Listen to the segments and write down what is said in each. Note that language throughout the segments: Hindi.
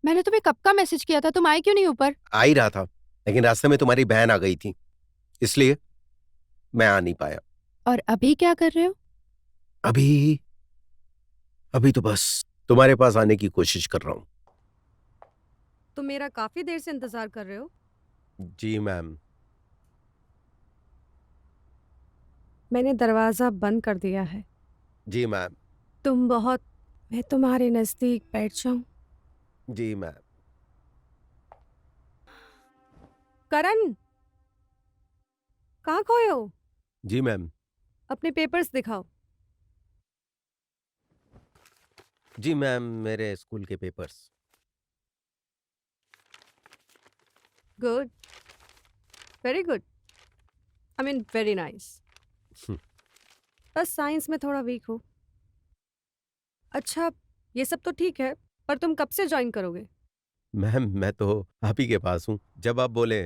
मैंने तुम्हें कब का मैसेज किया था, तुम आए क्यों नहीं ऊपर? आ ही रहा था, लेकिन रास्ते में तुम्हारी बहन आ गई थी, इसलिए मैं आ नहीं पाया। और अभी क्या कर रहे हो? अभी अभी तो बस तुम्हारे पास आने की कोशिश कर रहा हूँ। तुम मेरा काफी देर से इंतजार कर रहे हो। जी मैम। मैंने दरवाजा बंद कर दिया है। जी मैम। तुम बहुत मैं तुम्हारे नजदीक बैठ जाऊं? जी मैम। करण, कहाँ खोए हो? जी मैम। अपने पेपर्स दिखाओ। जी मैम, मेरे स्कूल के papers. Good, very good, I mean very nice. बस साइंस में थोड़ा वीक हो। अच्छा, ये सब तो ठीक है, पर तुम कब से ज्वाइन करोगे? मैम मैं तो आप ही के पास हूँ, जब आप बोले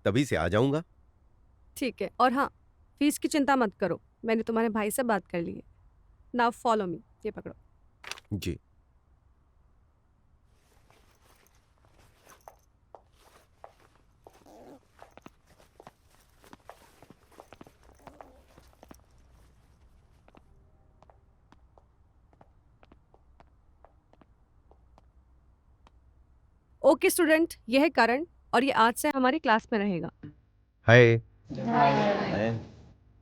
तभी से आ जाऊंगा। ठीक है, और हाँ, फीस की चिंता मत करो, मैंने तुम्हारे भाई से बात कर ली है। नाउ फॉलो मी, ये पकड़ो। जी। ओके स्टूडेंट, ये है करण और ये आज से हमारी क्लास में रहेगा। हाय।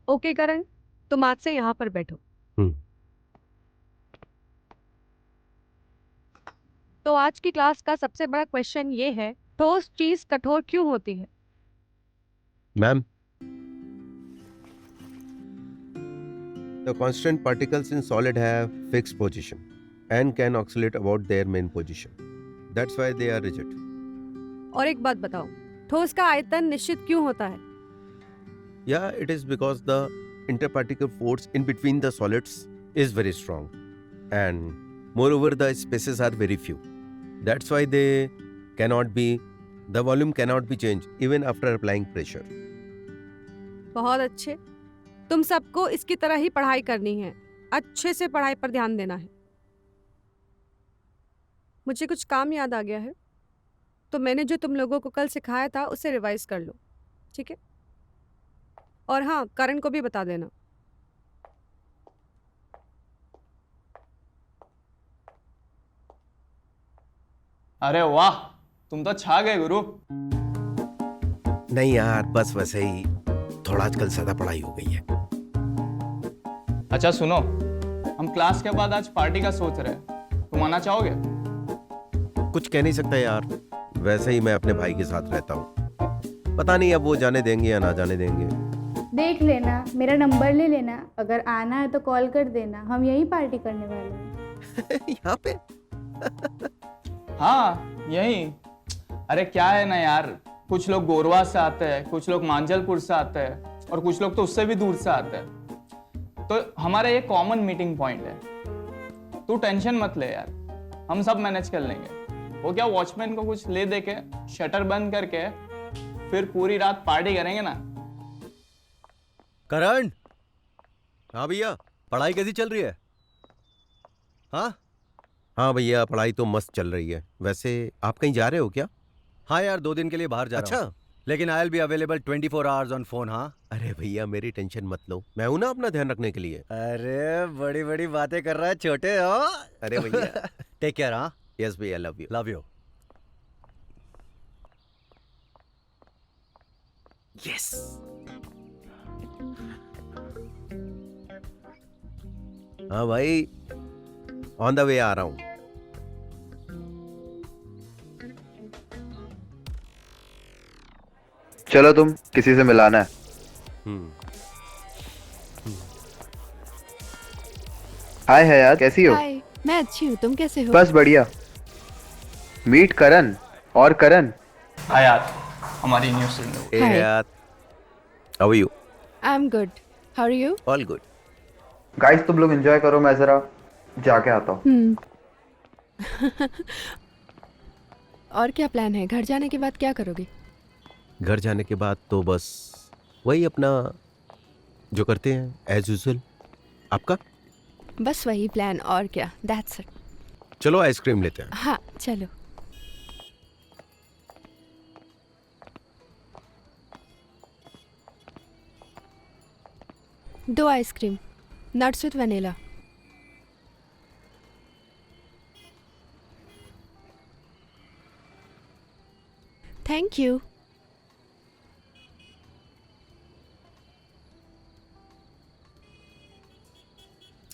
ओके करण, तुम आज से यहाँ पर बैठो। हम्म। तो आज की क्लास का सबसे बड़ा क्वेश्चन ये है, ठोस चीज कठोर क्यों होती है? Ma'am, the constant particles in solid have fixed position and can oscillate about their main position. That's why they are rigid. और एक बात बताओ, ठोस का आयतन निश्चित क्यों होता है? Yeah, it is because the interparticle force in between the solids is very strong, and moreover the spaces are very few. That's why the volume cannot be changed even after applying pressure. बहुत अच्छे, तुम सबको इसकी तरह ही पढ़ाई करनी है। अच्छे से पढ़ाई पर ध्यान देना है। मुझे कुछ काम याद आ गया है, तो मैंने जो तुम लोगों को कल सिखाया था उसे रिवाइज कर लो, ठीक है? और हाँ, करण को भी बता देना। अरे वाह, तुम तो छा गए गुरु। नहीं यार, बस वैसे ही थोड़ा आजकल ज्यादा पढ़ाई हो गई है। अच्छा सुनो, हम क्लास के बाद आज पार्टी का सोच रहे हैं, तुम आना चाहोगे? कुछ कह नहीं सकता यार, वैसे ही मैं अपने भाई के साथ रहता हूँ, पता नहीं अब वो जाने देंगे या ना जाने देंगे। देख लेना, मेरा नंबर ले लेना, अगर आना है तो कॉल कर देना, हम यहीं पार्टी करने वाले हैं। यहाँ पे? हाँ यही। अरे क्या है ना यार, कुछ लोग गोरवा से आते हैं, कुछ लोग मांजलपुर से आते हैं और कुछ लोग तो उससे भी दूर से आते हैं, तो हमारा ये कॉमन मीटिंग पॉइंट है। तू टेंशन मत ले यार, हम सब मैनेज कर लेंगे। वो क्या, वॉचमैन को कुछ ले दे के शटर बंद करके फिर पूरी रात पार्टी करेंगे ना। करण। हाँ भैया, पढ़ाई कैसी चल रही है? हाँ हाँ भैया, पढ़ाई तो मस्त चल रही है। वैसे आप कहीं जा रहे हो क्या? हाँ यार, 2 दिन के लिए बाहर जा रहा हूँ। अच्छा, लेकिन I will be available 24 hours on phone. हाँ। अरे भैया मेरी टेंशन मत लो, मैं हूं ना अपना ध्यान रखने के लिए। अरे बड़ी बड़ी बातें कर रहा है छोटे हो। अरे भैया। Take care. हाँ। यस भैया, love you. Love you. Yes. हाँ भाई, ऑन द वे आ रहा हूं। चलो, तुम किसी से मिलाना है। हाय हयात, कैसी हो? हाय, मैं अच्छी हूँ, तुम कैसे हो? बस बढ़िया। मीट करण। और करण, हाँ यार, हमारी न्यू स्टूडेंट। Hey Hi. यार, how are you? I am good, how are you? All good. Guys तुम लोग एंजॉय करो, मैं जरा जाके आता हूँ। और क्या प्लान है? घर जाने के बाद क्या करोगे? घर जाने के बाद तो बस वही अपना जो करते हैं एज यूजुअल। आपका? बस वही प्लान, और क्या, दैट्स इट। चलो आइसक्रीम लेते हैं। हाँ चलो। 2 ice cream, nuts with vanilla. Thank you.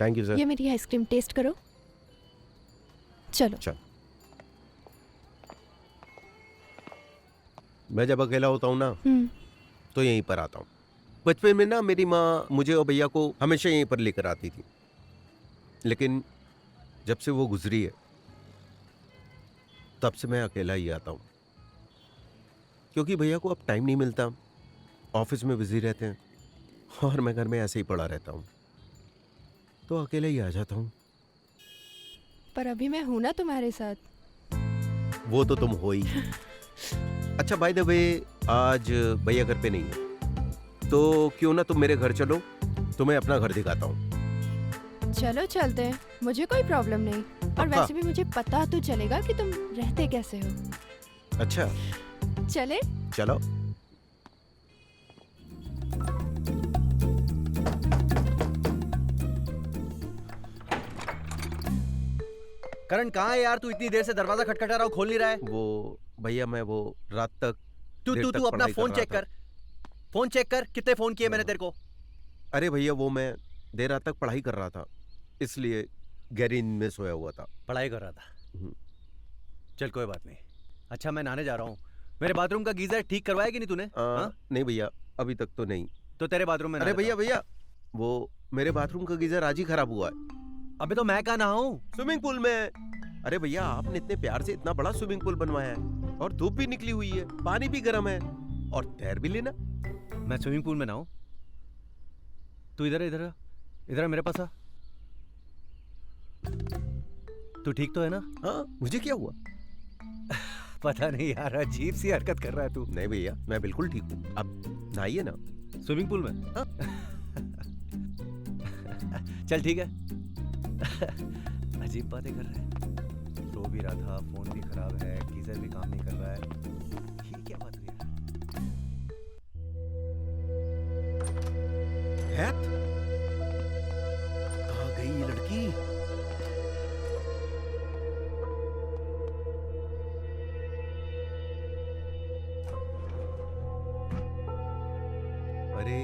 Thank you sir. ये मेरी आइसक्रीम टेस्ट करो। चलो। चल। मैं जब अकेला होता हूँ ना तो यहीं पर आता हूँ। बचपन में ना मेरी माँ मुझे और भैया को हमेशा यहीं पर लेकर आती थी, लेकिन जब से वो गुजरी है तब से मैं अकेला ही आता हूँ, क्योंकि भैया को अब टाइम नहीं मिलता, ऑफिस में बिजी रहते हैं और मैं घर में ऐसे ही पड़ा रहता हूँ, तो अकेले ही आ जाता हूँ। पर अभी मैं हूं ना तुम्हारे साथ। वो तो तुम हो ही। अच्छा बाय द वे, आज भैया घर पे नहीं है, तो क्यों ना तुम मेरे घर चलो, तुम्हें अपना घर दिखाता हूँ। चलो चलते हैं, मुझे कोई प्रॉब्लम नहीं। और पक्का? वैसे भी मुझे पता तो चलेगा कि तुम रहते कैसे हो। अच्छा चले? चलो। करण कहाँ है यार? तू इतनी देर से दरवाजा खटखटा रहा हूँ, खोल नहीं रहा है। वो भैया मैं वो रात तक तू देर तू तक तू अपना पढ़ाई फोन रहा चेक था। कर, फोन चेक कर, कितने फोन किए मैंने तेरे को। अरे भैया वो मैं देर रात तक पढ़ाई कर रहा था, इसलिए गहरी नींद में सोया हुआ था। पढ़ाई कर रहा था? हम्म। चल कोई बात नहीं। अच्छा मैं नहाने जा रहा हूँ। मेरे बाथरूम का गीजर ठीक करवाया कि नहीं तूने? हाँ? नहीं भैया अभी तक तो नहीं। तो तेरे बाथरूम में अरे नहा लेता भैया हूँ। भैया वो मेरे बाथरूम का गीजर आज ही खराब हुआ है। अबे तो मैं कहाँ नहाऊं? स्विमिंग पूल में। अरे भैया आपने इतने प्यार से इतना बड़ा स्विमिंग पूल बनवाया है और धूप भी निकली हुई है, पानी भी गर्म है और तैर भी लेना। मैं स्विमिंग पूल में नहाऊं? तू इधर इधर आ, इधर आ, मेरे पास आ। तू ठीक तो है ना? हाँ मुझे क्या हुआ? पता नहीं यार, अजीब सी हरकत कर रहा है तू। नहीं भैया मैं बिल्कुल ठीक हूँ, आप नहाइए ना। स्विमिंग पूल में? हाँ। चल ठीक है। अजीब बातें कर रहा है, रो भी रहा था, फोन भी खराब है, गीजर भी काम नहीं कर रहा है। ये क्या बात हुई यार? हैत? कहाँ गई ये लड़की? अरे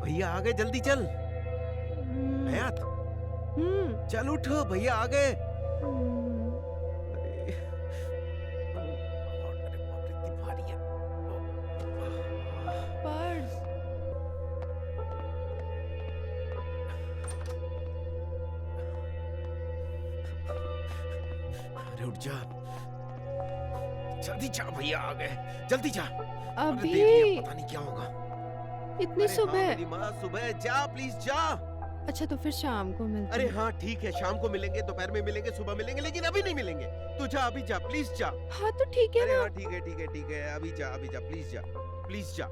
भैया आ गए, जल्दी चल। हयात चल उठ, भैया आ गए। अरे अरे बाप रे, इतनी भारी है। पर्स। अरे उठ जा, जल्दी जा, भैया आ गए, जल्दी जा। अरे अभी देख लिया, पता नहीं क्या होगा। इतनी अरे हाँ, सुबह? मेरी माँ सुबह जा, प्लीज जा। अच्छा तो फिर शाम को मिलते अरे हैं। हाँ ठीक है, शाम को मिलेंगे, दोपहर में मिलेंगे, सुबह मिलेंगे, लेकिन अभी नहीं मिलेंगे। तू जा, अभी जा, प्लीज जा। हाँ तो ठीक है अरे ना। हाँ ठीक है ठीक है ठीक है, अभी जा, अभी जा, प्लीज जा, प्लीज जा।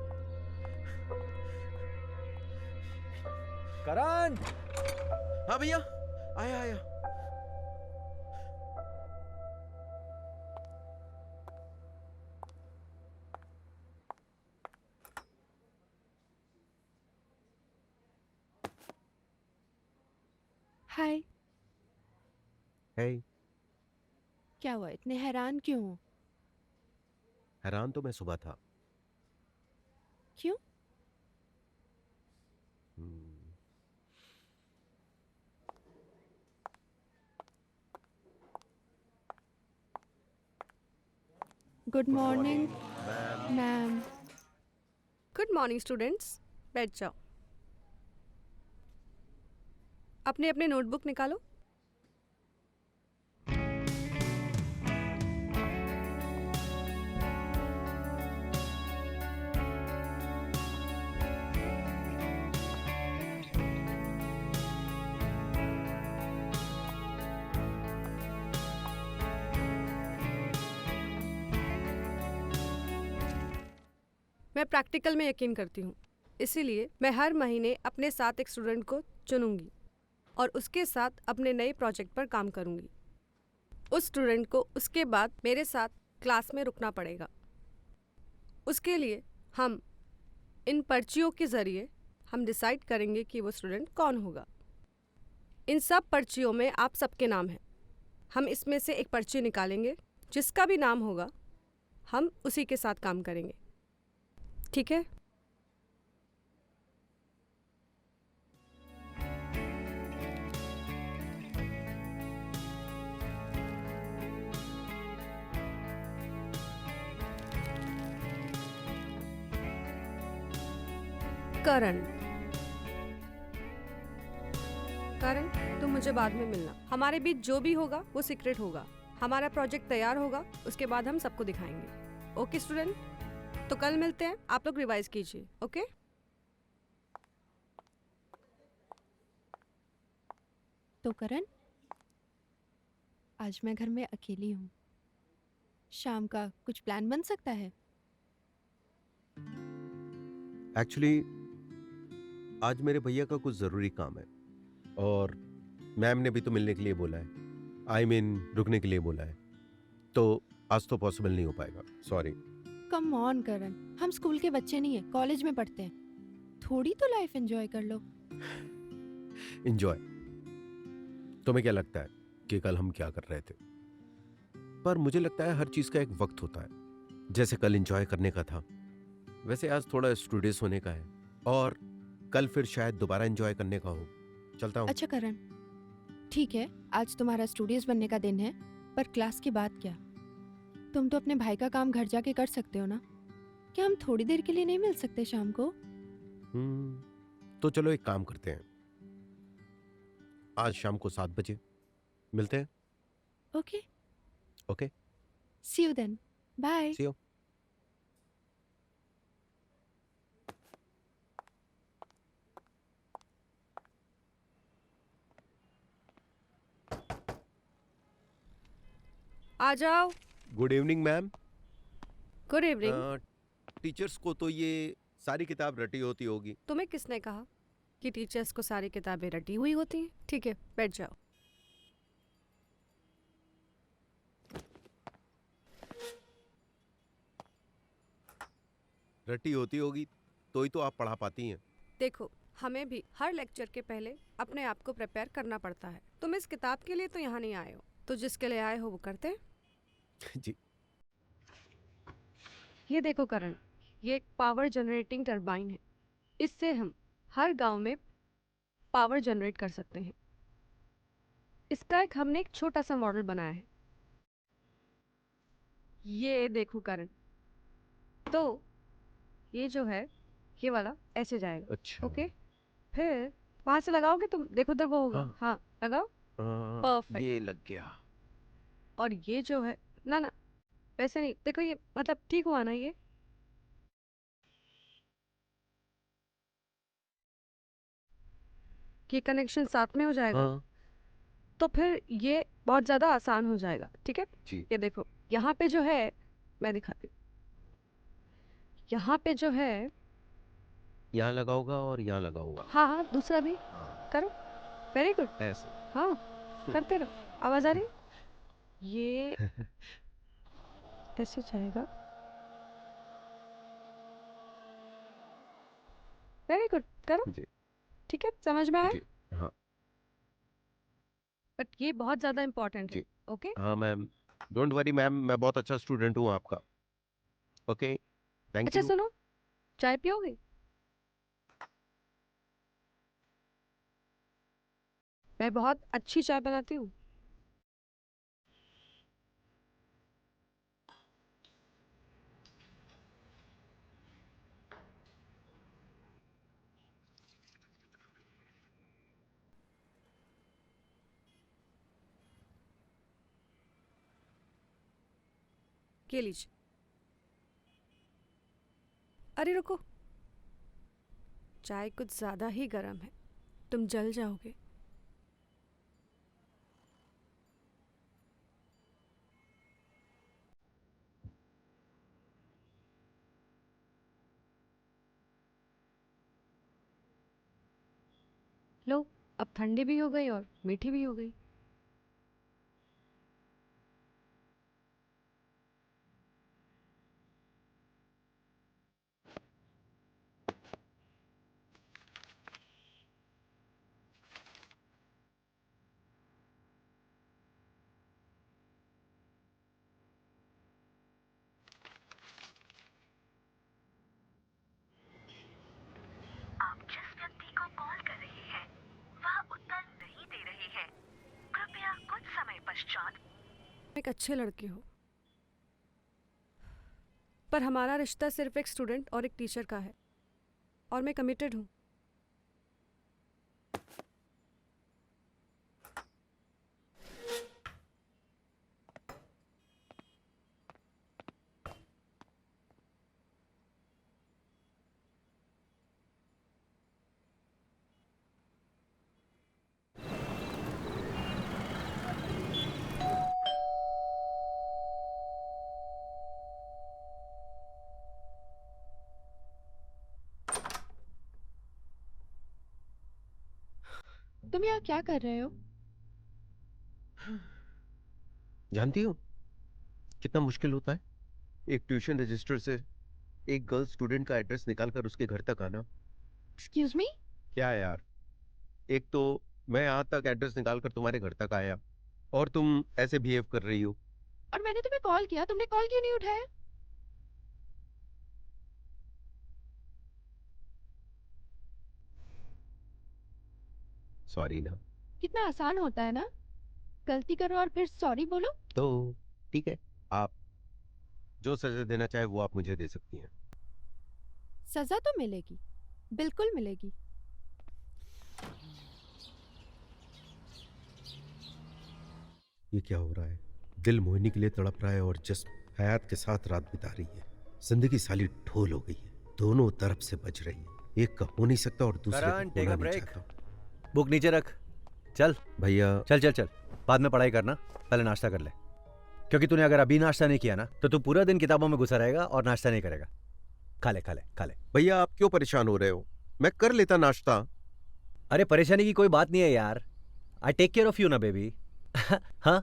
करण! हाँ भैया आया आया। हाय। है क्या हुआ, इतने हैरान क्यों हो? हैरान तो मैं सुबह था। क्यों? Hmm, good morning ma'am. Good morning students, बैठ जाओ। अपने अपने नोटबुक निकालो। मैं प्रैक्टिकल में यकीन करती हूँ, इसीलिए मैं हर महीने अपने साथ एक स्टूडेंट को चुनूंगी और उसके साथ अपने नए प्रोजेक्ट पर काम करूंगी। उस स्टूडेंट को उसके बाद मेरे साथ क्लास में रुकना पड़ेगा। उसके लिए हम इन पर्चियों के ज़रिए हम डिसाइड करेंगे कि वो स्टूडेंट कौन होगा। इन सब पर्चियों में आप सबके नाम हैं। हम इसमें से एक पर्ची निकालेंगे, जिसका भी नाम होगा हम उसी के साथ काम करेंगे, ठीक है? करण, करण तुम मुझे बाद में मिलना। हमारे बीच जो भी होगा वो सीक्रेट होगा। हमारा प्रोजेक्ट तैयार होगा, उसके बाद हम सबको दिखाएंगे। ओके स्टूडेंट, तो कल मिलते हैं। आप लोग रिवाइज कीजिए। ओके? तो करण, आज मैं घर में अकेली हूँ। शाम का कुछ प्लान बन सकता है? एक्चुअली आज मेरे भैया का कुछ ज़रूरी काम है और मैम ने भी तो मिलने के लिए बोला है। आई मीन रुकने के लिए बोला है, तो आज तो पॉसिबल नहीं हो पाएगा, सॉरी। कम ऑन करण, हम स्कूल के बच्चे नहीं हैं, कॉलेज में पढ़ते हैं। थोड़ी तो लाइफ एंजॉय कर लो। एंजॉय? तुम्हें क्या लगता है कि कल हम क्या कर रहे थे? पर मुझे लगता है हर चीज़ का एक वक्त होता है। जैसे कल एंजॉय करने का था, वैसे आज थोड़ा स्टूडियस होने का है और कल फिर शायद दोबारा एंजॉय करने का हो। चलता हूँ। अच्छा करण, ठीक है, आज तुम्हारा स्टूडियस बनने का दिन है, पर क्लास की बात क्या? तुम तो अपने भाई का काम घर जाके कर सकते हो ना? क्या हम थोड़ी देर के लिए नहीं मिल सकते शाम को? तो चलो एक काम करते हैं, आज शाम को 7 बजे मिलते हैं। Okay, okay, see you then, bye. See you. आ जाओ। Good evening ma'am. Good evening. Teachers को तो ये सारी किताब रटी होती होगी। तुम्हें किसने कहा कि टीचर्स को सारी किताबें रटी हुई होती हैं? ठीक है, बैठ जाओ। रटी होती होगी तो ही तो आप पढ़ा पाती हैं। देखो, हमें भी हर लेक्चर के पहले अपने आप को प्रिपेयर करना पड़ता है। तुम इस किताब के लिए तो यहाँ नहीं आए हो, तो जिसके लिए आए हो वो करते हैं। जी। ये देखो करण, ये एक पावर जनरेटिंग टरबाइन है। इससे हम हर गांव में पावर जनरेट कर सकते हैं। इसका हमने एक छोटा सा मॉडल बनाया है। ये देखो करण, तो ये जो है ये वाला ऐसे जाएगा। अच्छा। ओके, फिर वहां से लगाओगे तुम, देखो उधर वो होगा। हाँ। हाँ, लगाओ। परफेक्ट। ये लग गया। और ये जो है ना ना, वैसे नहीं, देखो ये मतलब ठीक हुआ ना? ये कनेक्शन साथ में हो जाएगा। हाँ तो फिर ये बहुत ज़्यादा आसान हो जाएगा, ठीक है? जी। ये देखो, यहाँ पे जो है, मैं दिखाती हूँ। यहाँ पे जो है, यहाँ लगाऊंगा और यहाँ लगाऊंगा। हाँ हाँ, दूसरा भी करो। Very good. ऐसे। हाँ, करते रहो। आवाज़ आ रही है? ये ऐसे जाएगा। वेरी गुड, करो। जी। ठीक है, समझ में आया? जी। हाँ बट ये बहुत ज़्यादा इम्पोर्टेंट है। जी। ओके? हाँ मैम, डोंट वरी मैम, मैं बहुत अच्छा स्टूडेंट हूँ आपका। ओके, थैंक अच्छा यू। सुनो, चाय पियोगे? मैं बहुत अच्छी चाय बनाती हूँ। ये लीजिए। अरे रुको, चाय कुछ ज़्यादा ही गर्म है, तुम जल जाओगे। लो, अब ठंडी भी हो गई और मीठी भी हो गई। एक अच्छे लड़के हो, पर हमारा रिश्ता सिर्फ एक स्टूडेंट और एक टीचर का है, और मैं कमिटेड हूँ। तुम यहाँ क्या कर रहे हो? जानती हो कितना मुश्किल होता है एक ट्यूशन रजिस्टर से एक गर्ल स्टूडेंट का एड्रेस निकालकर उसके घर तक आना। Excuse me? क्या है यार, एक तो मैं यहाँ तक एड्रेस निकालकर तुम्हारे घर तक आया और तुम ऐसे बिहेव कर रही हो। और मैंने तुम्हें कॉल किया, तुमने कॉल क्यों नहीं उठाया? सॉरी ना। कितना आसान होता है ना, गलती करो और फिर सॉरी बोलो। तो ठीक है, आप जो सजा देना चाहे वो आप मुझे दे सकती हैं। सजा तो मिलेगी, बिल्कुल मिलेगी। ये क्या हो रहा है? दिल मोहिनी के लिए तड़प रहा है और जिस्म हयात के साथ रात बिता रही है। जिंदगी साली ढोल हो गई है, दोनों तरफ से बज रही है। एक का हो नहीं सकता और दूसरे का करण, take होना a नहीं break. चाहता। बुक नीचे रख, चल भैया चल चल चल, बाद में पढ़ाई करना, पहले नाश्ता कर ले, क्योंकि तूने अगर अभी नाश्ता नहीं किया ना तो तू पूरा दिन किताबों में घुसा रहेगा और नाश्ता नहीं करेगा। खा ले खा ले खा ले। भैया आप क्यों परेशान हो रहे हो? मैं कर लेता नाश्ता। अरे परेशानी की कोई बात नहीं है यार, I take care of you ना बेबी। हाँ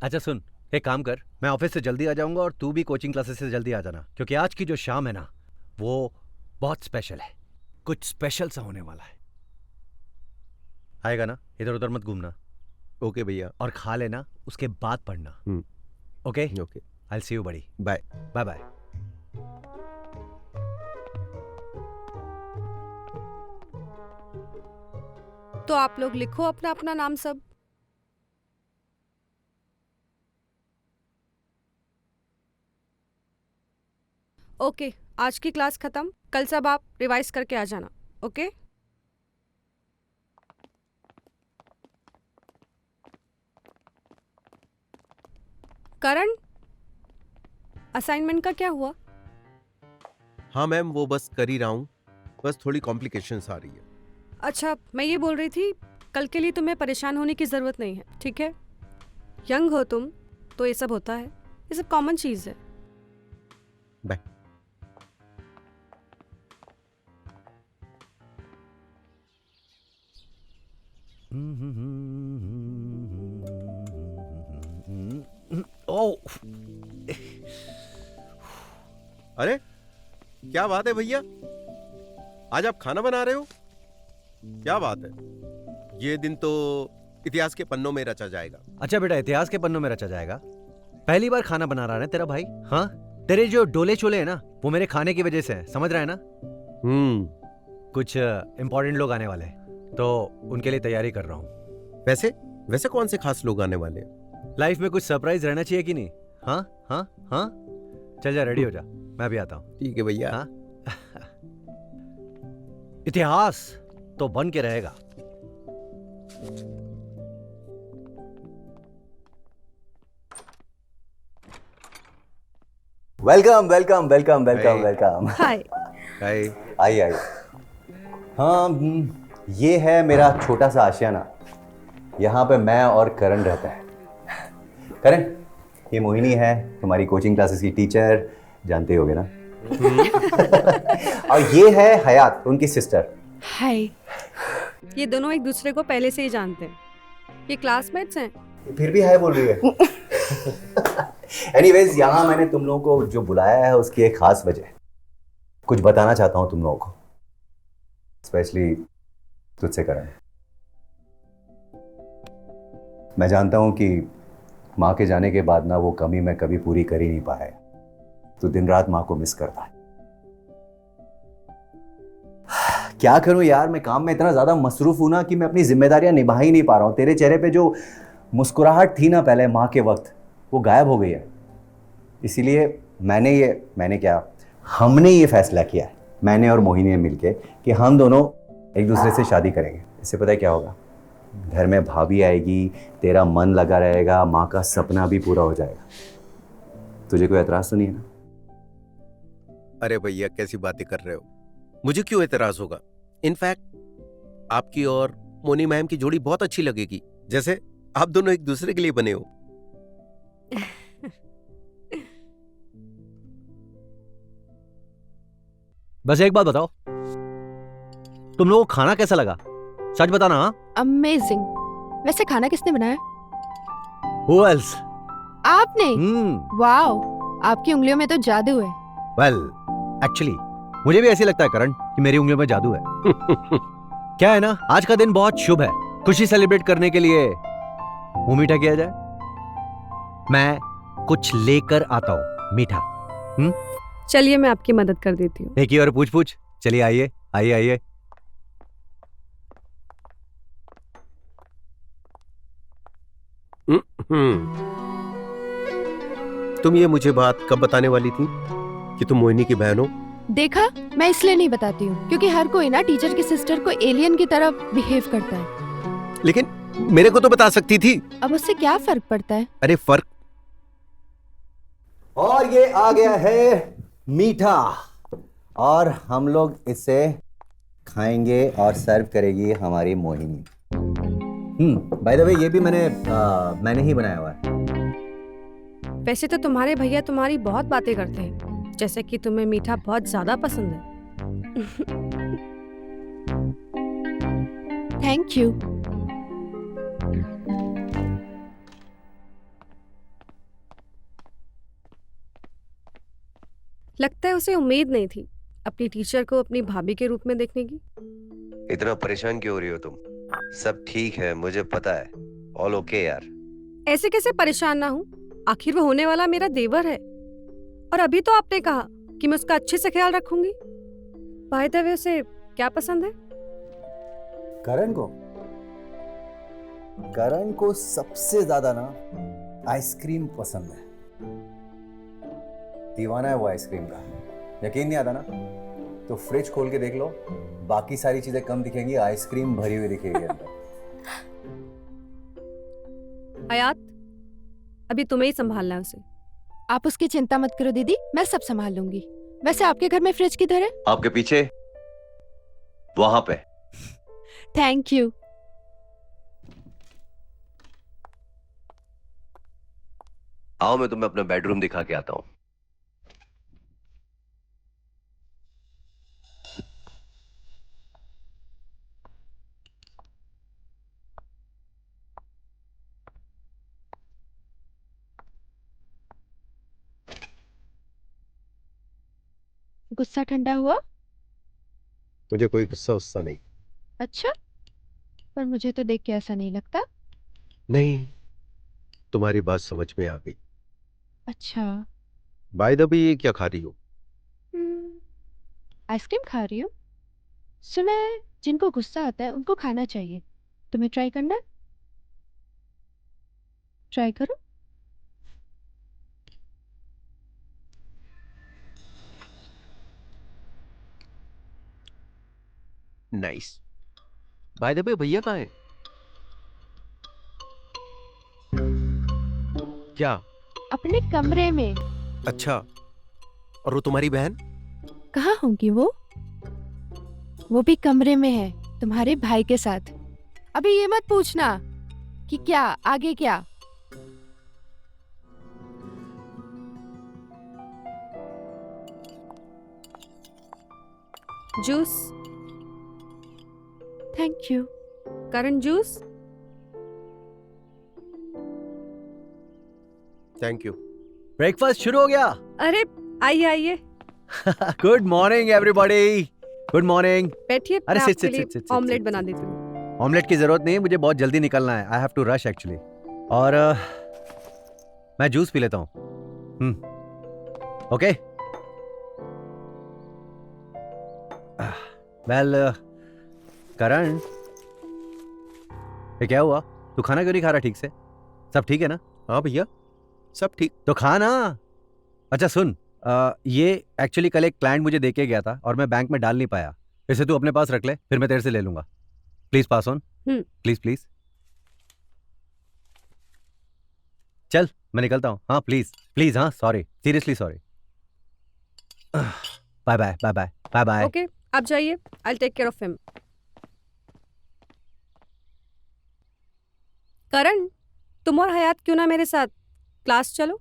अच्छा सुन, एक काम कर, मैं ऑफिस से जल्दी आ जाऊंगा और तू भी कोचिंग क्लासेस से जल्दी आ जाना, क्योंकि आज की जो शाम है ना वो बहुत स्पेशल है, कुछ स्पेशल सा होने वाला है। आएगा ना, इधर उधर मत घूमना। ओके भैया। और खा लेना, उसके बाद पढ़ना। Okay okay, I will see you बड़ी। Bye bye bye. तो आप लोग लिखो अपना अपना नाम सब। ओके, आज की क्लास खत्म, कल सब आप रिवाइज करके आ जाना। ओके करण, असाइनमेंट का क्या हुआ? हाँ मैम, वो बस कर ही रहा हूँ, बस थोड़ी कॉम्प्लिकेशंस आ रही है। अच्छा, मैं ये बोल रही थी, कल के लिए तुम्हें परेशान होने की ज़रूरत नहीं है, ठीक है? यंग हो तुम, तो ये सब होता है, ये सब कॉमन चीज़ है। बाय। ओह, अरे क्या बात है भैया, आज आप खाना बना रहे हो? क्या बात है, ये दिन तो इतिहास के पन्नों में रचा जाएगा। अच्छा बेटा, इतिहास के पन्नों में रचा जाएगा। पहली बार खाना बना रहा है तेरा भाई। हाँ, तेरे जो डोले चोले है ना वो मेरे खाने की वजह से है, समझ रहा है ना? कुछ इंपॉर्टेंट लोग आने वाले हैं तो उनके लिए तैयारी कर रहा हूँ। वैसे वैसे कौन से खास लोग आने वाले हैं? लाइफ में कुछ सरप्राइज रहना चाहिए कि नहीं? हाँ हाँ हाँ, चल जा, रेडी हो जा, मैं भी आता हूँ। ठीक है भैया। हाँ? इतिहास तो बन के रहेगा। Welcome welcome welcome welcome Hey. Welcome. Hi. Hi. आइए आइए। हाँ, ये है मेरा छोटा सा आशियाना, यहाँ पे मैं और करण रहते हैं। करण, ये मोहिनी है, तुम्हारी कोचिंग क्लासेस की टीचर, जानते होगे ना? और ये है हयात, उनकी सिस्टर। हाय। ये दोनों एक दूसरे को पहले से ही जानते हैं, ये क्लासमेट्स हैं। फिर भी हाय बोल रही है। एनीवेज, यहाँ मैंने तुम लोगों को जो बुलाया है उसकी एक खास वजह, कुछ बताना चाहता हूँ तुम लोगों को, स्पेशली तुझसे करण। मैं जानता हूँ कि माँ के जाने के बाद ना वो कमी मैं कभी पूरी कर ही नहीं पाया, तो दिन रात माँ को मिस करता है। क्या करूं यार, मैं काम में इतना ज्यादा मसरूफ हूं ना कि मैं अपनी जिम्मेदारियां निभा ही नहीं पा रहा हूं। तेरे चेहरे पे जो मुस्कुराहट थी ना पहले माँ के वक्त, वो गायब हो गई है। इसीलिए हमने ये फैसला किया है, मैंने और मोहिनी ने मिलके, कि हम दोनों एक दूसरे से शादी करेंगे। इससे पता है क्या होगा? घर में भाभी आएगी, तेरा मन लगा रहेगा, माँ का सपना भी पूरा हो जाएगा। तुझे कोई एतराज तो नहीं है ना? अरे भैया कैसी बातें कर रहे हो, मुझे क्यों एतराज होगा? इनफैक्ट आपकी और मोनी मैम की जोड़ी बहुत अच्छी लगेगी, जैसे आप दोनों एक दूसरे के लिए बने हो। बस एक बात बताओ, तुम लोगों को खाना कैसा लगा? सच बताना। हाँ, अमेजिंग। वैसे खाना किसने बनाया? Who else? आपने? वाओ, आपकी उंगलियों में तो जादू है। वेल, एक्चुअली मुझे भी ऐसे लगता है करण कि मेरी उंगलियों में जादू है। क्या है ना, आज का दिन बहुत शुभ है, खुशी सेलिब्रेट करने के लिए मुंह मीठा किया जाए। मैं कुछ लेकर आता हूँ मीठा। चलिए मैं आपकी मदद कर देती हूँ। देखिए और पूछ। चलिए आइए आइए आइए। तुम ये मुझे बात कब बताने वाली थी कि तुम मोहिनी की बहन हो? देखा, मैं इसलिए नहीं बताती हूँ क्योंकि हर कोई ना टीचर की सिस्टर को एलियन की तरह बिहेव करता है। लेकिन मेरे को तो बता सकती थी। अब उससे क्या फर्क पड़ता है? अरे फर्क। और ये आ गया है मीठा, और हम लोग इसे खाएंगे और सर्व करेगी हमारी मोहिनी। बाय द वे, ये भी मैंने ही बनाया हुआ है। वैसे तो तुम्हारे भैया तुम्हारी बहुत बातें करते हैं, जैसे कि तुम्हें मीठा बहुत ज्यादा पसंद है। Thank you. लगता है उसे उम्मीद नहीं थी अपनी टीचर को अपनी भाभी के रूप में देखने की। इतना परेशान क्यों हो रही हो तुम? सब ठीक है, मुझे पता है। ऑल ओके यार। ऐसे कैसे परेशान ना हूँ, आखिर वो होने वाला मेरा देवर है। और अभी तो आपने कहा कि मैं उसका अच्छे से ख्याल रखूंगी। बाय द वे, उसे क्या पसंद है? करण को सबसे ज्यादा ना आइसक्रीम पसंद है। दीवाना है वो आइसक्रीम का। यकीन नहीं आता ना, तो फ्रिज खोल के देख लो, बाकी सारी चीजें कम दिखेंगी, आइसक्रीम भरी हुई दिखेगी अंदर। हयात, अभी तुम्हें ही संभालना है उसे। आप उसकी चिंता मत करो दीदी, मैं सब संभाल लूंगी। वैसे आपके घर में फ्रिज किधर है? आपके पीछे, वहां पे। Thank you. आओ मैं तुम्हें अपना बेडरूम दिखा के आता हूं। गुस्सा ठंडा हुआ? मुझे कोई गुस्सा उस्सा नहीं। अच्छा, पर मुझे तो देख के ऐसा नहीं लगता। नहीं, तुम्हारी बात समझ में आ गई। अच्छा। बाय द वे, ये क्या खा रही हो? आइसक्रीम खा रही हूँ। सुना है जिनको गुस्सा आता है उनको खाना चाहिए। तुम्हें ट्राई करना है? ट्राई करो। नाइस। बाय द वे, भैया कहाँ है? क्या? अपने कमरे में। अच्छा, और वो तुम्हारी बहन? कहाँ होंगी वो भी कमरे में है तुम्हारे भाई के साथ। अभी ये मत पूछना कि क्या आगे क्या। Juice. Thank you. Karan, juice. Thank you. Breakfast शुरू हो गया। अरे आइए आइए, good morning everybody. Good morning. बैठिए, अरे मैं sit, आपके sit, लिए sit, sit, ऑमलेट sit, बना sit. देती हूँ। ऑमलेट की जरूरत नहीं है, मुझे बहुत जल्दी निकलना है। I have to rush actually. और मैं जूस पी लेता हूँ। ओके। वेल करण, ये क्या हुआ? तू खाना क्यों नहीं खा रहा ठीक से? सब ठीक है ना? हाँ भैया, सब ठीक। तो खा ना। अच्छा सुन, ये एक्चुअली कल एक क्लाइंट मुझे दे के गया था और मैं बैंक में डाल नहीं पाया। इसे तू अपने पास रख ले, फिर मैं तेरे से ले लूंगा। Please pass on. Please please. चल मैं निकलता हूँ। हाँ प्लीज प्लीज। हाँ sorry, seriously sorry. Bye bye bye bye bye bye. Okay, आप जाइए, I take care of him. Karan, तुम और हयात क्यों ना मेरे साथ क्लास चलो?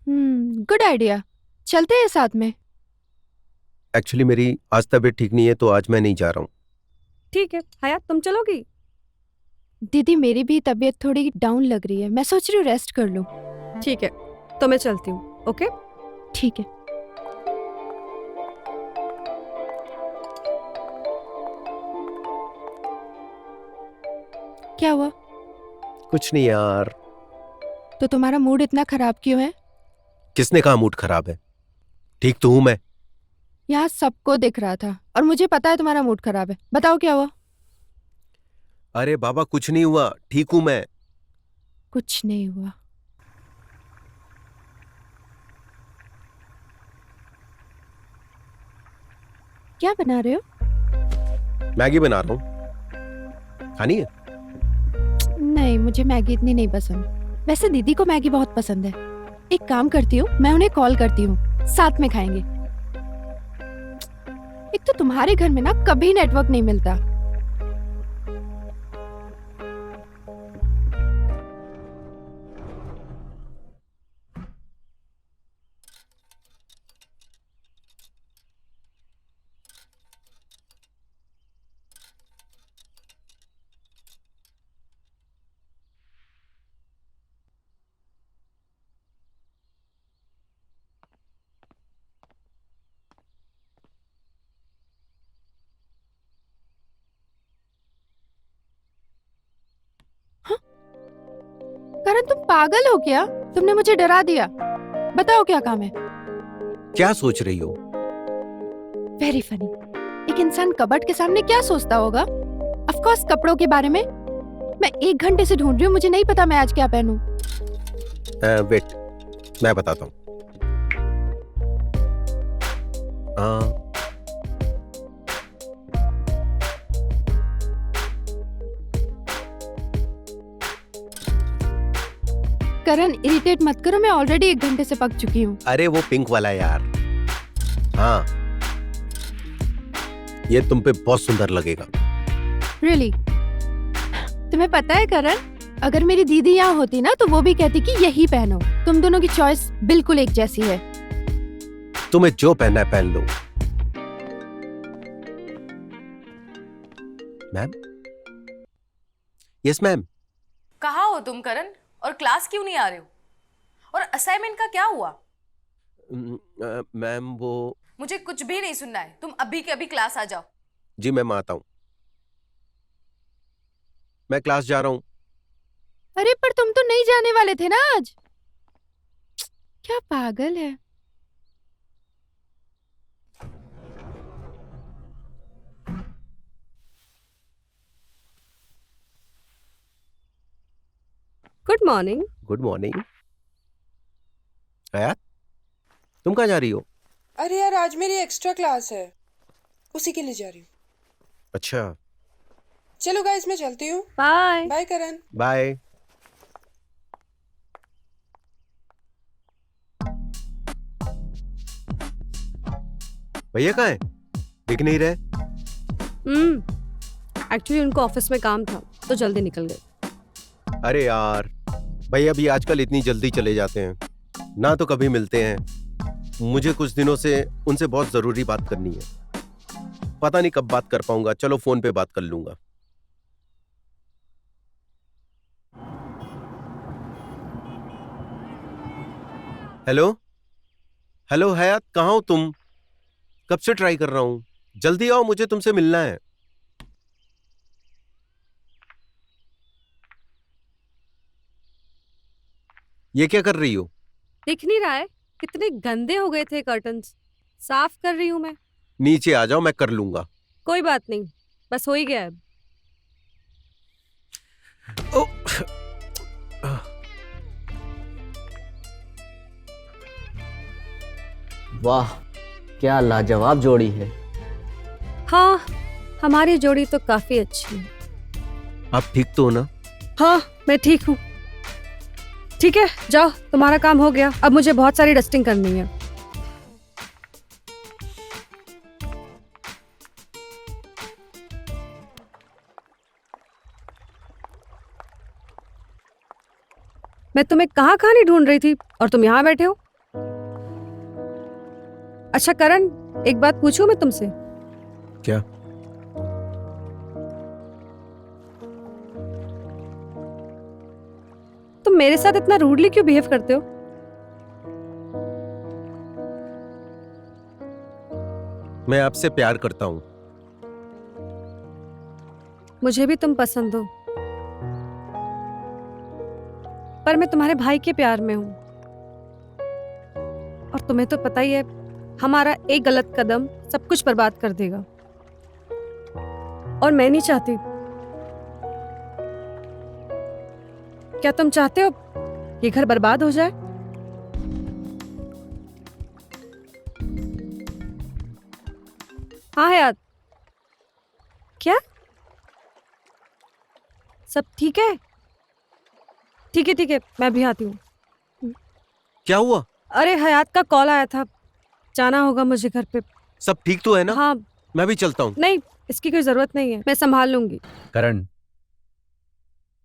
गुड आइडिया, चलते हैं साथ में। एक्चुअली मेरी आज तबीयत ठीक नहीं है तो आज मैं नहीं जा रहा हूँ। ठीक है, हयात तुम चलोगी? दीदी मेरी भी तबीयत थोड़ी डाउन लग रही है, मैं सोच रही हूँ रेस्ट कर लूँ। ठीक है, तो मैं चलती हूँ। ओके ठीक है। क्या हुआ? कुछ नहीं यार। तो तुम्हारा मूड इतना खराब क्यों है? किसने कहा मूड खराब है? ठीक तो हूं मैं। यहाँ सबको दिख रहा था और मुझे पता है तुम्हारा मूड खराब है। बताओ क्या हुआ? अरे बाबा कुछ नहीं हुआ, ठीक हूं मैं। कुछ नहीं हुआ। क्या बना रहे हो? मैगी बना रहा हूं, खानी है? नहीं, मुझे मैगी इतनी नहीं पसंद। वैसे दीदी को मैगी बहुत पसंद है। एक काम करती हूँ, मैं उन्हें कॉल करती हूँ, साथ में खाएंगे। एक तो तुम्हारे घर में ना कभी नेटवर्क नहीं मिलता। करण तुम पागल हो क्या? तुमने मुझे डरा दिया। बताओ क्या काम है? क्या सोच रही हो? Very funny. एक इंसान कबर्ड के सामने क्या सोचता होगा? ऑफ कोर्स कपड़ों के बारे में। मैं 1 घंटे से ढूंढ रही हूँ, मुझे नहीं पता मैं आज क्या पहनूं। वेट, मैं बताता हूँ। करण इरिटेट मत करो, मैं ऑलरेडी 1 घंटे से पक चुकी हूँ। अरे वो पिंक वाला यार। हाँ, ये तुम पे बहुत सुंदर लगेगा। रियली? तुम्हें पता है करण, अगर मेरी दीदी यहाँ होती ना तो वो भी कहती कि यही पहनो। तुम दोनों की चॉइस बिल्कुल एक जैसी है। तुम्हें जो पहनना है पहन लो। मैम? Yes ma'am. कहाँ हो तुम करण, और क्लास क्यों नहीं आ रहे हो? और असाइनमेंट का क्या हुआ? मैम वो मुझे कुछ भी नहीं सुनना है, तुम अभी के अभी क्लास आ जाओ। जी मैम आता हूँ। मैं क्लास जा रहा हूँ। अरे पर तुम तो नहीं जाने वाले थे ना आज। क्या पागल है। Good morning. Good morning. आया, तुम कहाँ जा रही हो? अरे यार आज मेरी एक्स्ट्रा क्लास है, उसी के लिए जा रही हूँ। अच्छा चलो गाइस मैं चलती हूँ। बाय बाय करण। बाय। भैया कहाँ है? दिख नहीं रहे। एक्चुअली उनको ऑफिस में काम था तो जल्दी निकल गए। अरे यार, भैया भी आजकल इतनी जल्दी चले जाते हैं, ना तो कभी मिलते हैं। मुझे कुछ दिनों से उनसे बहुत जरूरी बात करनी है। पता नहीं कब बात कर पाऊंगा। चलो फोन पे बात कर लूंगा। हेलो हेलो हयात, कहाँ हो तुम? कब से ट्राई कर रहा हूं। जल्दी आओ, मुझे तुमसे मिलना है। ये क्या कर रही हो? दिख नहीं रहा है कितने गंदे हो गए थे कर्टन्स, साफ कर रही हूँ मैं। नीचे आ जाओ, मैं कर लूंगा। कोई बात नहीं, बस हो ही गया अब। वाह, क्या लाजवाब जोड़ी है। हाँ, हमारी जोड़ी तो काफी अच्छी है। आप ठीक तो हो ना? हाँ, मैं ठीक हूँ। ठीक है, जाओ, तुम्हारा काम हो गया। अब मुझे बहुत सारी डस्टिंग करनी है। मैं तुम्हें कहाँ कहाँ नहीं ढूंढ रही थी और तुम यहाँ बैठे हो। अच्छा करण, एक बात पूछूं मैं तुमसे? क्या? तुम मेरे साथ इतना रूडली क्यों बिहेव करते हो? मैं आपसे प्यार करता हूँ। मुझे भी तुम पसंद हो, पर मैं तुम्हारे भाई के प्यार में हूं। और तुम्हें तो पता ही है, हमारा एक गलत कदम सब कुछ बर्बाद कर देगा। और मैं नहीं चाहती। क्या तुम चाहते हो ये घर बर्बाद हो जाए? हाँ हयात, क्या सब ठीक है? ठीक है ठीक है, मैं भी आती हूँ। क्या हुआ? अरे हयात का कॉल आया था, जाना होगा मुझे घर पे। सब ठीक तो है ना? हाँ। मैं भी चलता हूँ। नहीं, इसकी कोई जरूरत नहीं है, मैं संभाल लूंगी। करण,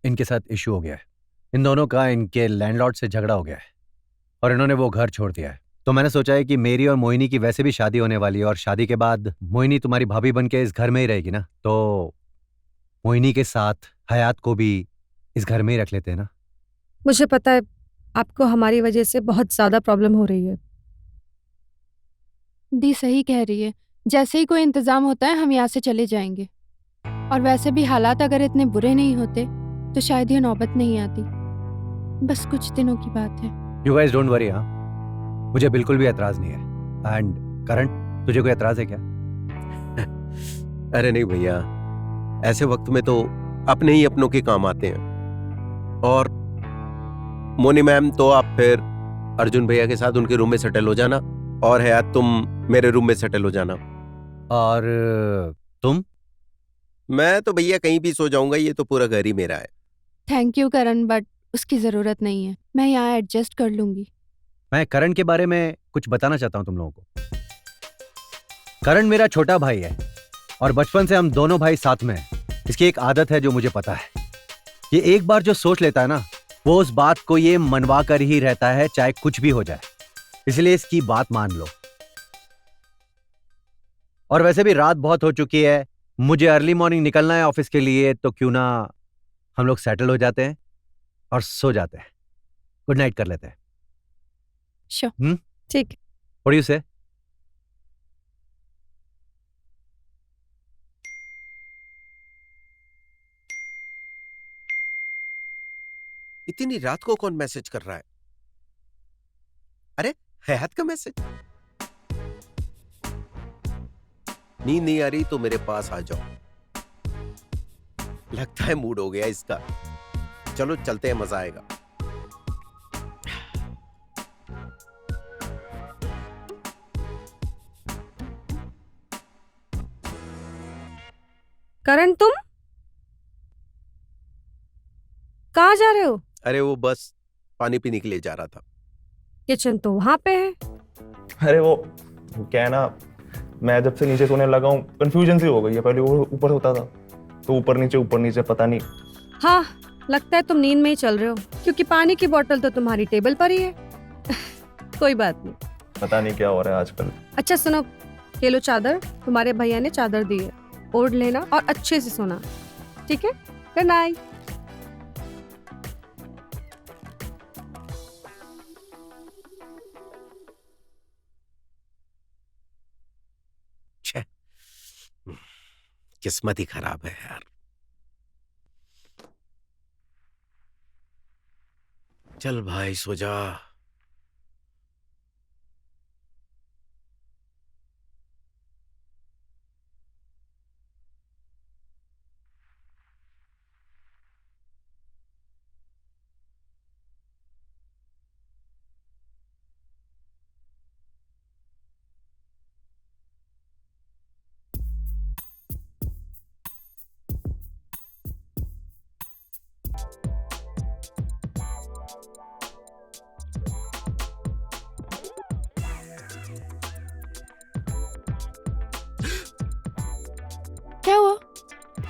इनके साथ इश्यू हो गया है। इन दोनों का इनके लैंडलॉर्ड से झगड़ा हो गया है और इन्होंने वो घर छोड़ दिया है। तो मैंने सोचा है कि मेरी और मोहिनी की वैसे भी शादी होने वाली है और शादी के बाद मोहिनी तुम्हारी भाभी बन के इस घर में ही रहेगी ना, तो मोहिनी के साथ हयात को भी इस घर में ही रख लेते हैं ना। मुझे पता है आपको हमारी वजह से बहुत ज्यादा प्रॉब्लम हो रही है। दी सही कह रही है, जैसे ही कोई इंतजाम होता है हम यहाँ से चले जाएंगे। और वैसे भी हालात अगर इतने बुरे नहीं होते तो शायद ये नौबत नहीं आती। बस कुछ दिनों की बात है। You guys don't worry. हाँ, मुझे बिल्कुल भी एतराज नहीं है। एंड करण, तुझे कोई एतराज है क्या? अरे नहीं भैया, ऐसे वक्त में तो अपने ही अपनों के काम आते हैं। और मोनी मैम तो आप फिर अर्जुन भैया के साथ उनके रूम में सेटल हो जाना, और हयात तुम मेरे रूम में सेटल हो जाना। और तुम? मैं तो भैया कहीं भी सो जाऊंगा, ये तो पूरा घर ही मेरा है। थैंक यू करण, बट उसकी जरूरत नहीं है, मैं यहाँ एडजस्ट कर लूंगी। मैं करण के बारे में कुछ बताना चाहता हूं तुम लोगों को। करण मेरा छोटा भाई है और बचपन से हम दोनों भाई साथ में हैं। इसकी एक आदत है जो मुझे पता है, ये एक बार जो सोच लेता है ना, वो उस बात को ये मनवा कर ही रहता है, चाहे कुछ भी हो जाए। इसलिए इसकी बात मान लो। और वैसे भी रात बहुत हो चुकी है, मुझे अर्ली मॉर्निंग निकलना है ऑफिस के लिए, तो क्यों ना हम लोग सेटल हो जाते हैं और सो जाते हैं। गुड नाइट कर लेते हैं। श्योर, ठीक है। व्हाट डू यू से? इतनी रात को कौन मैसेज कर रहा है? अरे हयात का मैसेज। नींद नहीं आ रही तो मेरे पास आ जाओ। लगता है मूड हो गया इसका। चलो चलते हैं, मजा आएगा। करण, तुम कहाँ जा रहे हो? अरे वो बस पानी पीने के लिए जा रहा था। किचन तो वहां पे है। अरे वो क्या है ना, मैं जब से नीचे सोने लगा हूँ कंफ्यूजन सी हो गई है। पहले वो ऊपर होता था तो ऊपर नीचे पता नहीं। हाँ, लगता है तुम नींद में ही चल रहे हो, क्योंकि पानी की बोतल तो तुम्हारी टेबल पर ही है। कोई बात नहीं, पता नहीं क्या हो रहा है आजकल। अच्छा सुनो, ये लो चादर, तुम्हारे भैया ने चादर दी है, ओढ़ लेना और अच्छे से सोना, ठीक है? Good night. किस्मत ही खराब है यार। चल भाई सो जा।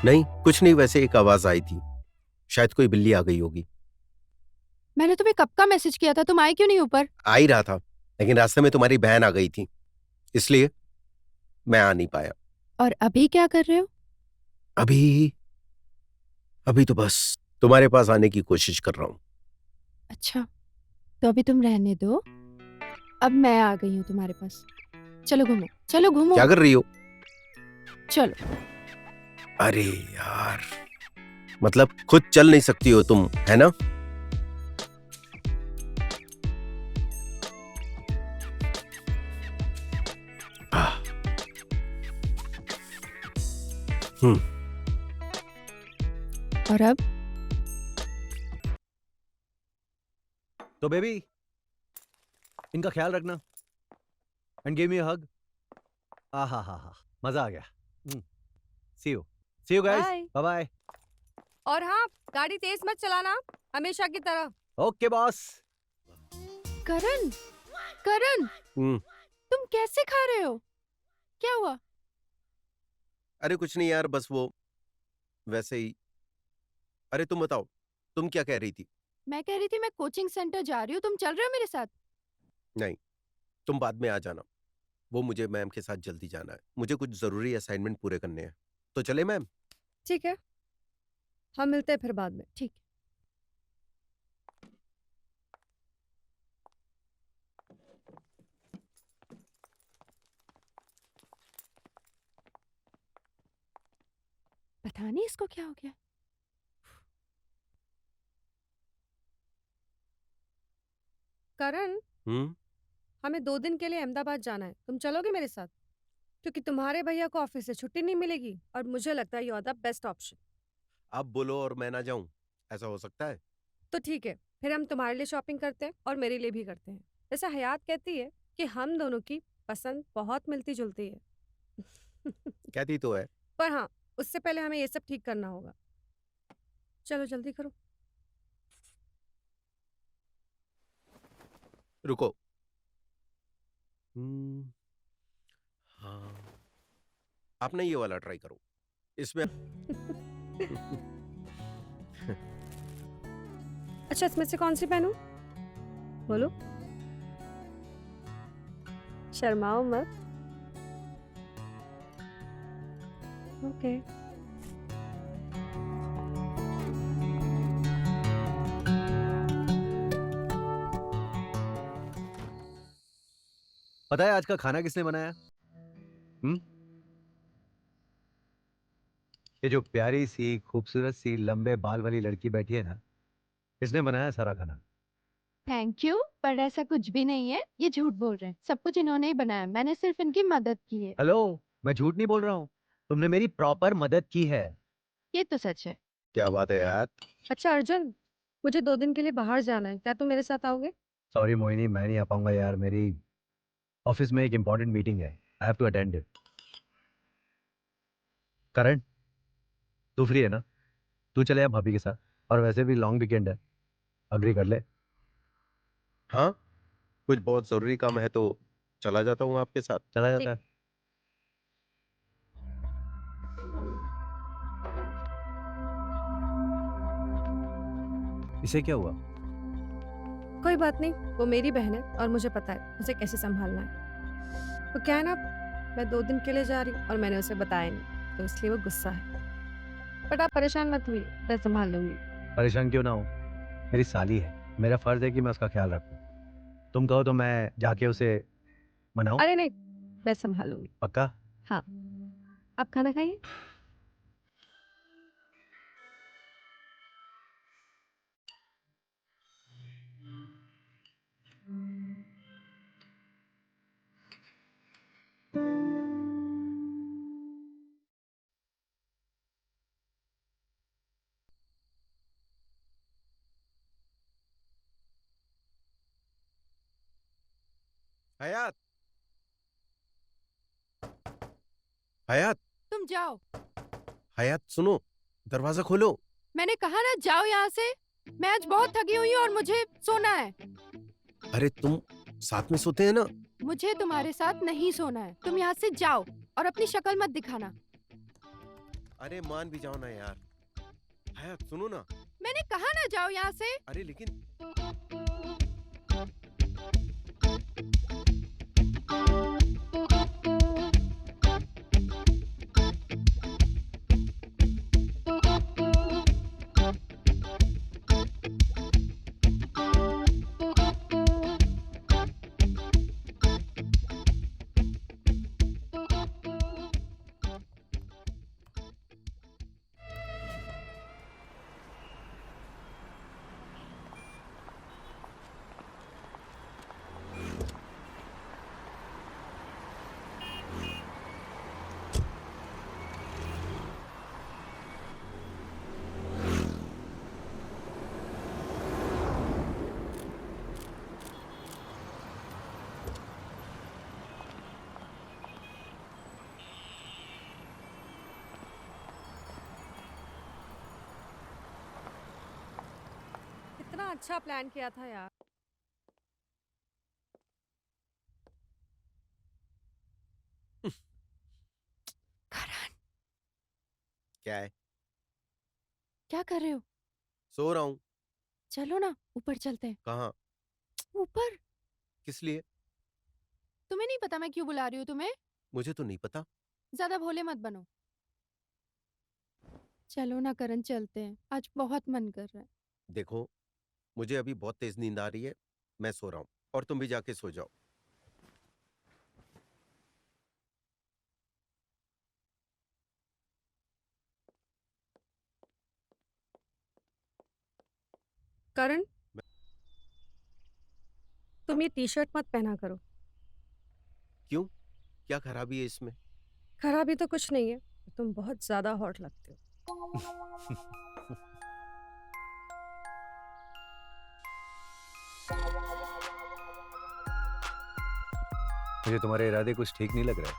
नहीं कुछ नहीं, वैसे एक आवाज आई थी, शायद कोई बिल्ली आ गई होगी। मैंने तुम्हें कब का मैसेज किया था, तुम आए क्यों नहीं ऊपर? आ ही रहा था, लेकिन रास्ते में तुम्हारी बहन आ गई थी, इसलिए मैं आ नहीं पाया। और अभी क्या कर रहे हो? अभी अभी तो बस तुम्हारे पास आने की कोशिश कर रहा हूँ। अच्छा, तो अभी तुम रहने दो, अब मैं आ गई हूँ तुम्हारे पास। चलो घूमो, चलो घूमो। क्या कर रही हो? चलो। अरे यार, मतलब खुद चल नहीं सकती हो तुम, है ना? और अब तो बेबी, इनका ख्याल रखना एंड गिव मी अ हग। हा, मजा आ गया। See you guys, Bye. Bye bye. और हाँ, गाड़ी तेज मत चलाना, हमेशा की तरह। Okay boss. करण, करण, तुम कैसे खा रहे हो? क्या हुआ? अरे कुछ नहीं यार, बस वो वैसे ही। अरे तुम बताओ, तुम क्या कह रही थी? मैं कह रही थी मैं कोचिंग सेंटर जा रही हूँ, तुम चल रहे हो मेरे साथ? नहीं, तुम बाद में आ जाना, वो मुझे मैम के साथ जल्दी जाना है, मुझे कुछ जरूरी असाइनमेंट पूरे करने हैं। तो चले मैम? ठीक है, हम मिलते हैं फिर बाद में। ठीक। पता नहीं इसको क्या हो गया। करण, हमें 2 दिन के लिए अहमदाबाद जाना है, तुम चलोगे मेरे साथ? क्योंकि तुम्हारे भैया को ऑफिस से छुट्टी नहीं मिलेगी और मुझे लगता है you are the best option. आप बोलो और मैं ना जाऊं, ऐसा हो सकता है? तो ठीक है, फिर हम तुम्हारे लिए शॉपिंग करते हैं और मेरे लिए भी करते हैं। वैसे हयात कहती है कि हम दोनों की पसंद बहुत मिलती जुलती है। कहती तो है। पर हाँ, उससे पहले हमें ये सब ठीक करना होगा। चलो जल्दी करो। रुको। हाँ, आप ना ये वाला ट्राई करो, इसमें अच्छा, इसमें से कौन सी पहनूं? बोलो, शर्माओ मत। ओके। पता है आज का खाना किसने बनाया? ये जो प्यारी सी खूबसूरत सी लंबे बाल वाली लड़की बैठी है ना, इसने बनाया सारा खाना। थैंक यू, पर ऐसा कुछ भी नहीं है, ये झूठ बोल रहे हैं। सब कुछ इन्होंने ही बनाया, मैंने सिर्फ इनकी मदद की है। हेलो, मैं झूठ नहीं बोल रहा हूँ, तुमने मेरी प्रॉपर मदद की है। ये तो सच है। क्या बात है यार। अच्छा अर्जुन, मुझे 2 दिन के लिए बाहर जाना है, क्या तुम मेरे साथ आओगे? सॉरी मोहिनी, मैं नहीं आ पाऊंगा यार, मेरी ऑफिस में एक इंपॉर्टेंट मीटिंग है, I have to attend it. Karan, तू फ्री है ना? तू चले जा भाभी के साथ, और वैसे भी लॉन्ग वीकेंड है, अग्री कर ले। हाँ, कुछ बहुत जरूरी काम है तो चला जाता हूँ आपके साथ। चला जाता है। इसे क्या हुआ? कोई बात नहीं, वो मेरी बहन है और मुझे पता है उसे कैसे संभालना है। तो क्या है ना, मैं 2 दिन के लिए जा रही हूँ और मैंने उसे बताया नहीं, तो इसलिए वो गुस्सा है। बट आप परेशान मत हुई, मैं संभाल लूंगी। परेशान क्यों ना हो, मेरी साली है, मेरा फर्ज है कि मैं उसका ख्याल रखूं। तुम कहो तो मैं जाके उसे मनाऊं? अरे नहीं, मैं संभाल लूंगी। पक्का? हाँ, आप खाना खाइए। हयात, हयात, तुम जाओ। हयात सुनो, दरवाजा खोलो। मैंने कहा ना जाओ यहाँ से, मैं आज बहुत थकी हुई हूँ और मुझे सोना है। अरे तुम साथ में सोते हैं ना? मुझे तुम्हारे साथ नहीं सोना है, तुम यहाँ से जाओ और अपनी शक्ल मत दिखाना। अरे मान भी जाओ ना यार। हयात सुनो ना। मैंने कहा ना जाओ यहाँ से। अरे लेकिन इतना अच्छा प्लान किया था यार। करण, क्या है? क्या कर रहे हो? सो रहा हूँ। चलो ना ऊपर चलते हैं। कहाँ? ऊपर? किस लिए? तुम्हें नहीं पता मैं क्यों बुला रही हूँ तुम्हें? मुझे तो नहीं पता। ज्यादा भोले मत बनो। चलो ना करण, चलते हैं, आज बहुत मन कर रहा है। देखो, मुझे अभी बहुत तेज नींद आ रही है, मैं सो रहा हूँ और तुम भी जाके सो जाओ। करण, तुम ये टी शर्ट मत पहना करो। क्यों? क्या खराबी है इसमें? खराबी तो कुछ नहीं है, तुम बहुत ज्यादा हॉट लगते हो। मुझे तुम्हारे इरादे कुछ ठीक नहीं लग रहे।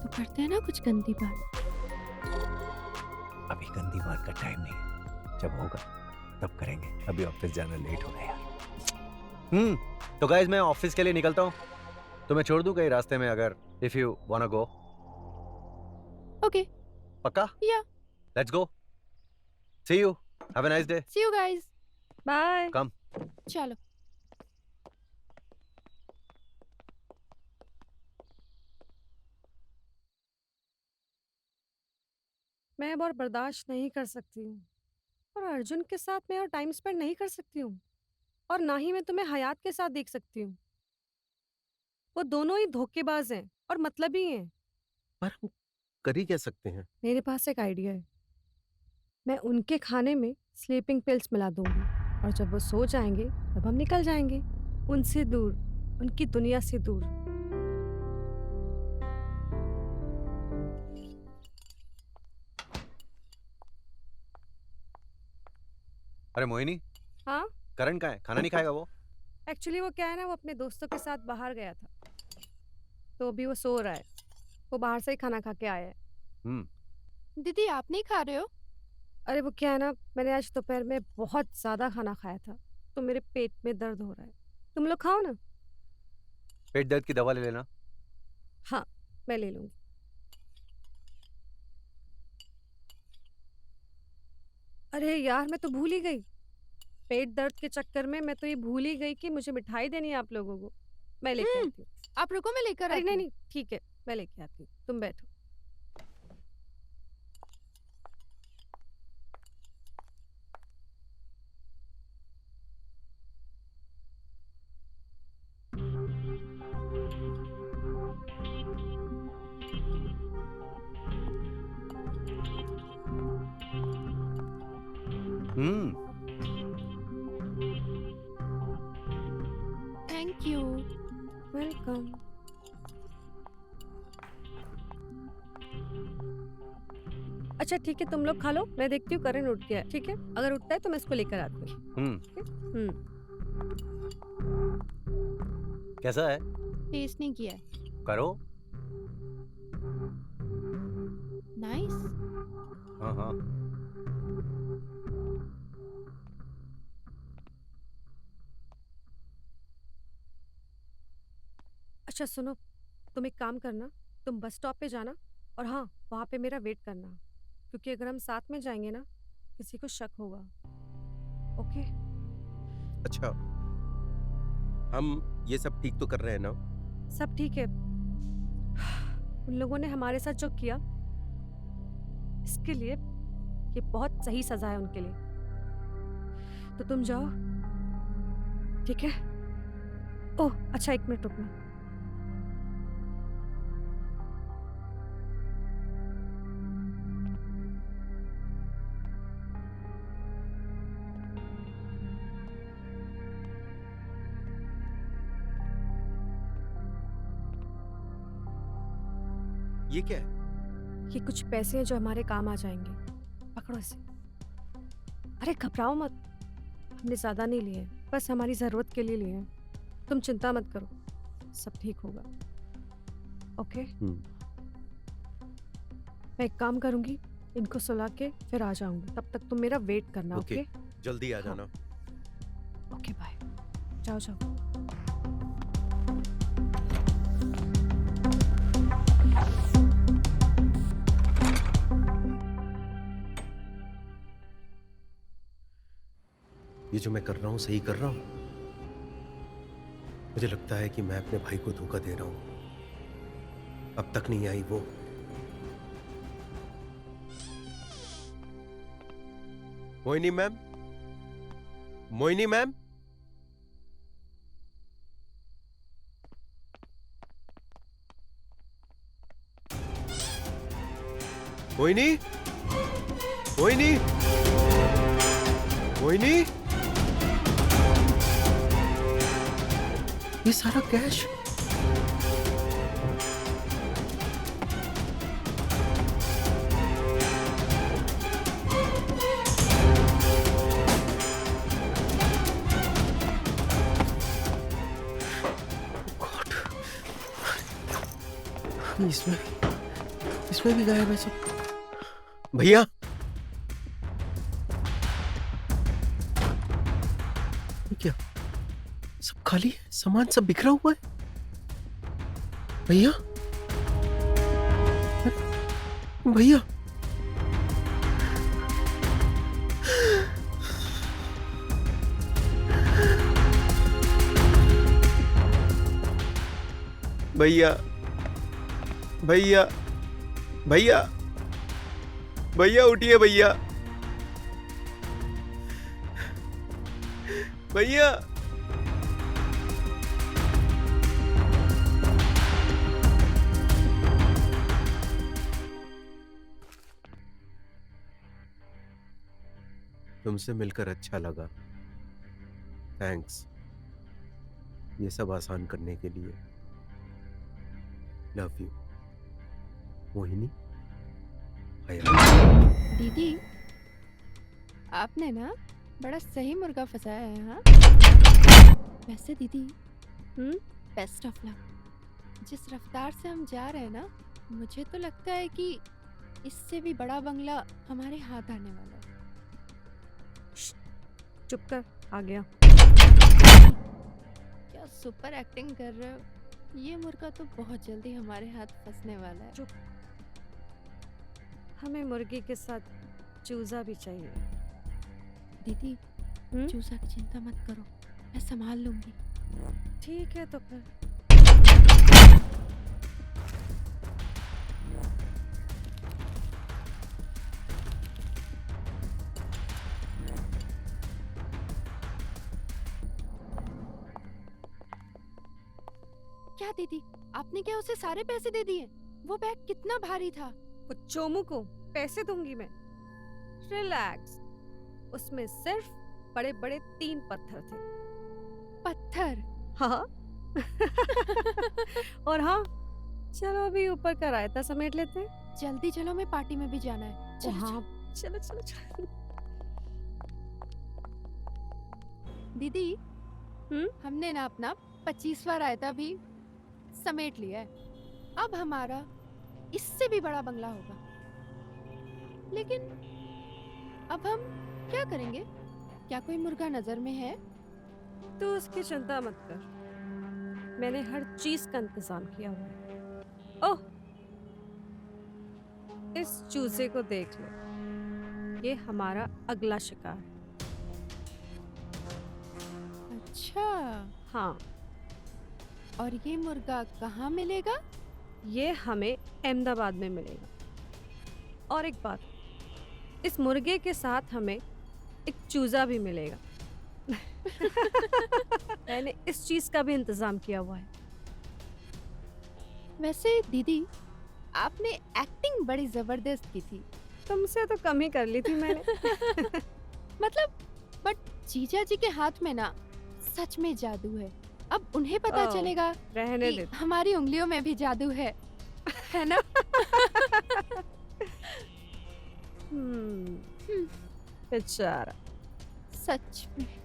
तो करते हैं ना कुछ गंदी बात। अभी गंदी बात का टाइम नहीं है, जब होगा तब करेंगे। अभी ऑफिस जाना लेट हो गया यार। तो गाइस मैं ऑफिस के लिए निकलता हूँ, तुम्हें छोड़ दूं कहीं रास्ते में अगर if you wanna go. Okay. पक्का? Yeah. Let's go. See you. Have a nice day. See you guys. Bye. Come. चलो। मैं अब और बर्दाश्त नहीं कर सकती हूँ, और अर्जुन के साथ मैं और टाइम स्पेंड नहीं कर सकती हूँ, और ना ही मैं तुम्हें हयात के साथ देख सकती हूँ। वो दोनों ही धोखेबाज हैं और मतलबी हैं। पर हम कर ही क्या सकते हैं? मेरे पास एक आइडिया है। मैं उनके खाने में स्लीपिंग पिल्स मिला दूंगी, और जब वो सो जाएंगे तब हम निकल जाएंगे उनसे दूर, उनकी दुनिया से दूर। अरे मोहिनी, हाँ, करण कहाँ है? खाना नहीं खाएगा वो? एक्चुअली वो क्या है ना, वो अपने दोस्तों के साथ बाहर गया था, तो अभी वो सो रहा है। वो बाहर से ही खाना खा के आया है। दीदी आप नहीं खा रहे हो? अरे वो क्या है ना, मैंने आज दोपहर में बहुत ज्यादा खाना खाया था, तो मेरे पेट में दर्द हो रहा है। तुम लोग खाओ ना। पेट दर्द की दवा ले लेना। हाँ, मैं ले लूंगी। अरे यार, मैं तो भूल ही गई। पेट दर्द के चक्कर में मैं तो ये भूल ही गई कि मुझे मिठाई देनी है आप लोगों को। मैं लेके आती हूँ। आप रुको, मैं लेकर अरे आती नहीं हूँ। नहीं, ठीक है, मैं लेके आती हूँ, तुम बैठो। Thank you. वेलकम। अच्छा ठीक है, तुम लोग खा लो, मैं देखती हूँ करण उठ गया है, ठीक है? अगर उठता है तो मैं इसको लेकर आती हूँ। कैसा है? टेस्ट नहीं किया है। करो। नाइस। हाँ हाँ। अच्छा सुनो, तुम एक काम करना, तुम बस स्टॉप पे जाना और हाँ वहाँ पे मेरा वेट करना, क्योंकि अगर हम साथ में जाएंगे ना किसी को शक होगा। ओके? अच्छा, हम ये सब ठीक तो कर रहे हैं ना? सब ठीक है। उन लोगों ने हमारे साथ जो किया इसके लिए ये बहुत सही सजा है उनके लिए। तो तुम जाओ, ठीक है? ओह अच्छा, 1 मिनट रुकना। ये क्या है? ये कुछ पैसे हैं जो हमारे काम आ जाएंगे। पकड़ो इसे। अरे घबराओ मत, हमने ज्यादा नहीं लिए, बस हमारी जरूरत के लिए लिए हैं। तुम चिंता मत करो, सब ठीक होगा। ओके? मैं एक काम करूंगी, इनको सुला के फिर आ जाऊंगी। तब तक तुम मेरा वेट करना। ओके? जल्दी आ जाना। Okay bye. जाओ जाओ। ये जो मैं कर रहा हूँ सही कर रहा हूँ? मुझे लगता है कि मैं अपने भाई को धोखा दे रहा हूँ। अब तक नहीं आई वो। मोहिनी मैम, मोहिनी मैम, मोहिनी, मोहिनी, मोहिनी, ये सारा कैश इसमें भी गायब है सब। भैया, ये क्या? सब खाली है, सामान सब बिखरा हुआ है। भैया, भैया, भैया, भैया, भैया, भैया उठिए भैया, भैया। तुमसे मिलकर अच्छा लगा, थैंक्स ये सब आसान करने के लिए। Love you Mohini. दीदी, आपने ना बड़ा सही मुर्गा फंसाया है। हाँ वैसे दीदी, बेस्ट ऑफ लक। जिस रफ्तार से हम जा रहे हैं ना, मुझे तो लगता है कि इससे भी बड़ा बंगला हमारे हाथ आने वाला है। चुप कर, आ गया। क्या सुपर एक्टिंग कर रहे हो। ये मुर्गा तो बहुत जल्दी हमारे हाथ फंसने वाला है। चुप। हमें मुर्गी के साथ चूजा भी चाहिए। दीदी, चूजा की चिंता मत करो, मैं संभाल लूंगी। ठीक है तो फिर। क्या दीदी, आपने क्या उसे सारे पैसे दे दिए? वो बैग कितना भारी था। वो चोमू को पैसे दूंगी मैं। रिलैक्स, उसमें सिर्फ बड़े बड़े 3 पत्थर थे। पत्थर? हाँ। और हाँ, चलो अभी ऊपर का रायता समेट लेते हैं। जल्दी चलो, मैं पार्टी में भी जाना है। चलो हाँ चलो चलो चलो। दीदी, हमने ना अपना 25वां रायता भी समेट लिया है। अब हमारा इससे भी बड़ा बंगला होगा। लेकिन अब हम क्या करेंगे? क्या कोई मुर्गा नजर में है? तू उसकी चिंता मत कर, मैंने हर चीज का इंतजाम किया हुआ है। ओह, इस चूजे को देख लो, ये हमारा अगला शिकार। अच्छा, हाँ, और ये मुर्गा कहाँ मिलेगा? ये हमें अहमदाबाद में मिलेगा। और एक बात, इस मुर्गे के साथ हमें एक चूजा भी मिलेगा। मैंने इस चीज का भी इंतजाम किया हुआ है। वैसे दीदी, आपने एक्टिंग बड़ी जबरदस्त की थी। तुमसे तो कम ही कर ली थी मैंने। मतलब, बट जीजा जी के हाथ में ना सच में जादू है। अब उन्हें पता ओह, चलेगा रहने कि दे। हमारी उंगलियों में भी जादू है ना? बेचारा। सच में।